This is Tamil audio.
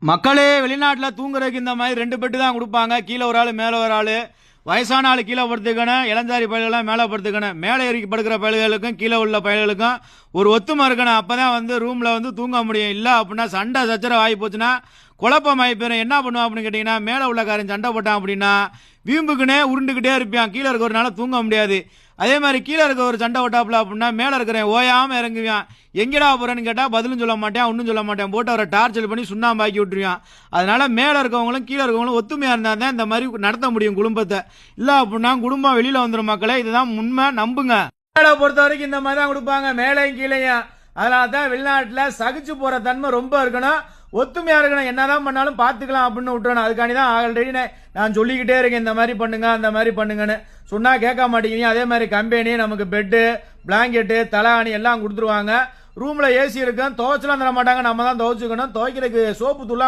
மக்களே வெளிநாட்டில் தூங்குறதுக்கு இந்த மாதிரி 2 பெட்டு தான் கொடுப்பாங்க. கீழே ஒரு ஆள் மேலே ஒரு ஆள். வயசான ஆள் கீழே படுத்துக்கணும், இளந்தாரி பயல்கள்லாம் மேலே படுத்துக்கணும். மேலே ஏறி படுக்கிற பயல்களுக்கும் கீழே உள்ள பயல்களுக்கும் ஒரு ஒத்துமை இருக்கணும். அப்போ தான் ரூமில் தூங்க முடியும். இல்லை அப்படின்னா சண்டை சச்சரவு ஆகி போச்சுன்னா குழப்பம் ஆகி போயிடும். என்ன பண்ணுவோம் அப்படின்னு கேட்டிங்கன்னா, மேலே உள்ளக்காரன் சண்டை போட்டான் அப்படின்னா வீம்புக்குனே உருண்டுக்கிட்டே இருப்பான். கீழே இருக்கிறனால தூங்க முடியாது. அதே மாதிரி கீழே இருக்க ஒரு சண்டை ஓட்டாப்புல அப்படின்னா மேலே இருக்கிறேன் ஓயாமல் இறங்குவான். எங்கடா போகிறேன்னு கேட்டால் பதிலும் சொல்ல மாட்டேன், ஒன்றும் சொல்ல மாட்டேன். போட்டு அவரை டார்ச்சர் பண்ணி சுண்ணாம்பாக்கி விட்டுருவான். அதனால மேலே இருக்கவங்களும் கீழே இருக்கவங்களும் ஒத்துமையாக இருந்தால் தான் இந்த மாதிரி நடத்த முடியும் குடும்பத்தை. இல்லை அப்படின்னா குடும்பம் வெளியில் வந்துடும். மக்களே, இதுதான் உண்மை, நம்புங்க. மேலே பொறுத்த வரைக்கும் இந்த மாதிரி தான் கொடுப்பாங்க, மேலேயும் கீழேயும். அதனால தான் வெளிநாட்டில் சகிச்சு போகிற தன்மை ரொம்ப இருக்கணும், ஒத்துமையாக இருக்கணும். என்னதான் பண்ணாலும் பார்த்துக்கலாம் அப்படின்னு விட்டுறணும். அதுக்காண்டி தான் ஆல்ரெடி நான் சொல்லிக்கிட்டே இருக்கேன், இந்த மாதிரி பண்ணுங்க அந்த மாதிரி பண்ணுங்கன்னு. சொன்னால் கேட்க மாட்டேங்கிறீங்க. அதே மாதிரி கம்பெனி நமக்கு பெட்டு, பிளாங்கெட்டு, தலாணி எல்லாம் கொடுத்துருவாங்க. ரூமில் ஏசி இருக்கும். துவைச்சலாம் தர மாட்டாங்க, நம்ம தான் துவைச்சுக்கணும். துவைக்கிறதுக்கு சோப்பு தூள்